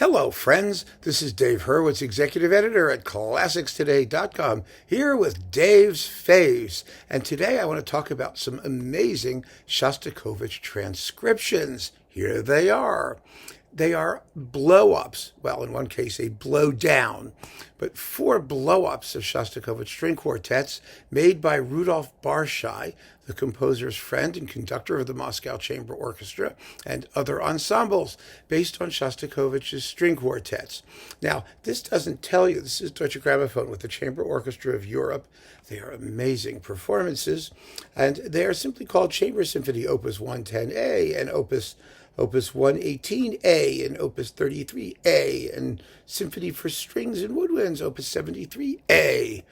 Hello, friends. This is Dave Hurwitz, Executive Editor at ClassicsToday.com, here with Dave's Faves. And today I want to talk about some amazing Shostakovich transcriptions. Here they are. They are blow-ups. Well, in one case, a blow-down. But 4 blow-ups of Shostakovich string quartets made by Rudolf Barshai, the composer's friend and conductor of the Moscow Chamber Orchestra and other ensembles, based on Shostakovich's string quartets. Now, this doesn't tell you, this is Deutsche Grammophon with the Chamber Orchestra of Europe. They are amazing performances, and they are simply called Chamber Symphony Opus 110A and Opus 118A and Opus 33A and Symphony for Strings and Woodwinds, Opus 73A.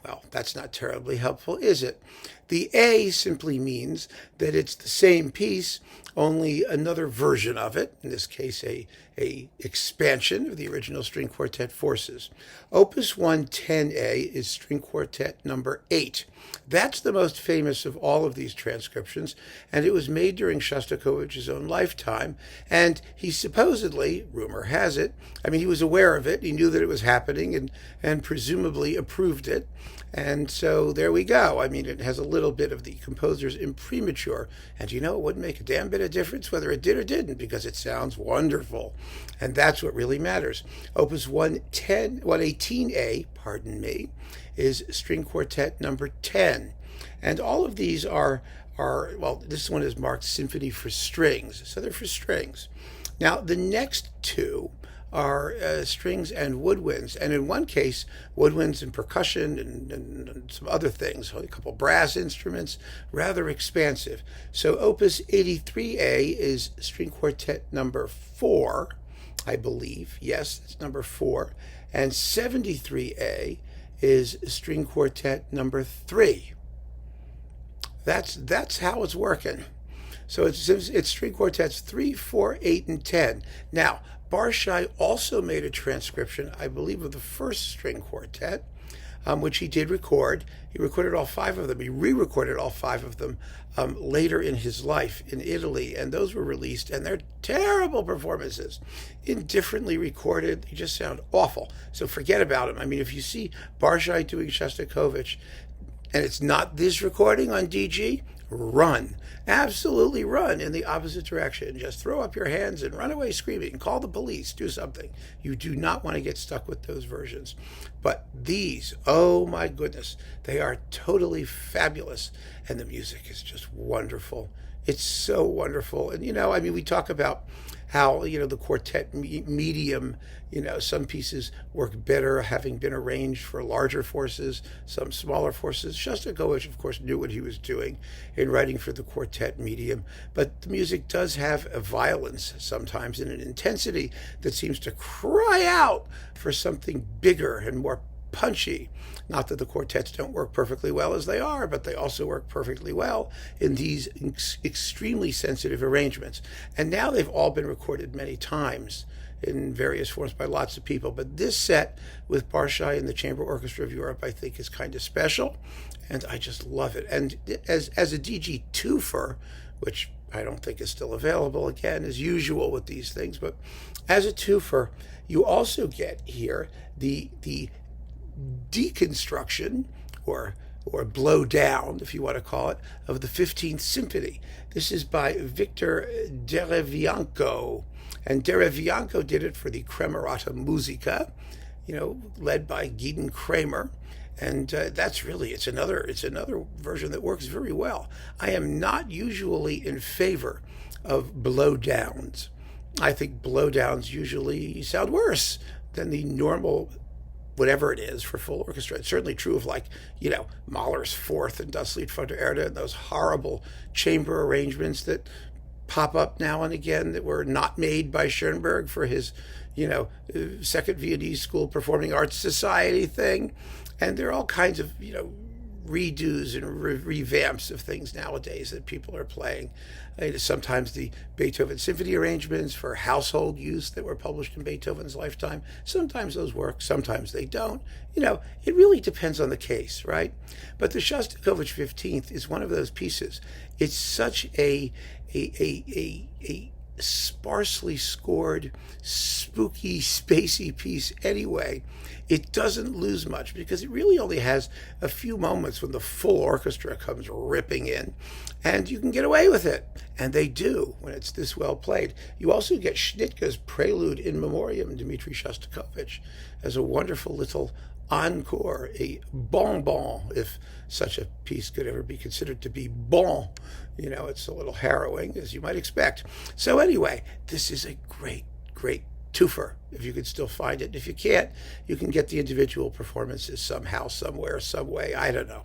Well, that's not terribly helpful, is it? The A simply means that it's the same piece, only another version of it, in this case a expansion of the original string quartet forces. Opus 110A is string quartet number 8. That's the most famous of all of these transcriptions, and it was made during Shostakovich's own lifetime, and he supposedly, rumor has it, he was aware of it, he knew that it was happening, and presumably approved it. And so there we go. It has a little bit of the composer's imprimatur. And it wouldn't make a damn bit of difference whether it did or didn't, because it sounds wonderful. And that's what really matters. Opus 118A, is string quartet number 10. And all of these are this one is marked Symphony for Strings. So they're for strings. Now, the next two are strings and woodwinds, and in one case, woodwinds and percussion and some other things, a couple brass instruments, rather expansive. So Opus 83A is string quartet number 4, I believe. Yes, it's number 4. And 73A is string quartet number 3. That's how it's working. So it's string quartets 3, 4, 8, and 10. Now, Barshai also made a transcription, I believe, of the first string quartet, which he did record. He recorded all 5 of them. He re-recorded all 5 of them later in his life in Italy, and those were released, and they're terrible performances. Indifferently recorded, they just sound awful. So forget about them. If you see Barshai doing Shostakovich, and it's not this recording on DG, run. Absolutely run in the opposite direction. Just throw up your hands and run away screaming. Call the police. Do something. You do not want to get stuck with those versions. But these, oh my goodness, they are totally fabulous. And the music is just wonderful. It's so wonderful. And, we talk about how, the quartet medium, some pieces work better having been arranged for larger forces, some smaller forces. Shostakovich, of course, knew what he was doing in writing for the quartet medium, but the music does have a violence sometimes and an intensity that seems to cry out for something bigger and more punchy. Not that the quartets don't work perfectly well as they are, but they also work perfectly well in these extremely sensitive arrangements. And now they've all been recorded many times in various forms by lots of people. But this set with Barshai and the Chamber Orchestra of Europe, I think, is kind of special, and I just love it. And as a DG twofer, which I don't think is still available, again, as usual with these things, but as a twofer, you also get here the deconstruction or blow down, if you want to call it, of the 15th Symphony. This is by Victor Derevianko, and Derevianko did it for the Kremerata Musica, led by Gidon Kremer, and that's really it's another version that works very well. I am not usually in favor of blow downs. I think blow downs usually sound worse than the normal whatever it is for full orchestra. It's certainly true of Mahler's Fourth and Das Lied von der Erde and those horrible chamber arrangements that pop up now and again that were not made by Schoenberg for his, Second Viennese School Performing Arts Society thing. And there are all kinds of, redos and revamps of things nowadays that people are playing. Sometimes the Beethoven symphony arrangements for household use that were published in Beethoven's lifetime, sometimes those work, sometimes they don't. It really depends on the case, right? But the Shostakovich 15th is one of those pieces. It's such a sparsely scored, spooky, spacey piece anyway, it doesn't lose much because it really only has a few moments when the full orchestra comes ripping in, and you can get away with it. And they do when it's this well played. You also get Schnitger's Prelude in Memoriam, Dmitri Shostakovich, as a wonderful little encore, a bonbon, if such a piece could ever be considered to be bon. You know, it's a little harrowing, as you might expect. So anyway, this is a great, great twofer, if you could still find it. If you can't, you can get the individual performances somehow, somewhere, some way. I don't know.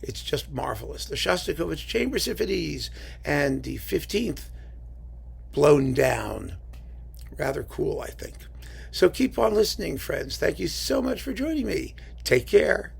It's just marvelous. The Shostakovich Chamber Symphonies and the 15th blown down. Rather cool, I think. So keep on listening, friends. Thank you so much for joining me. Take care.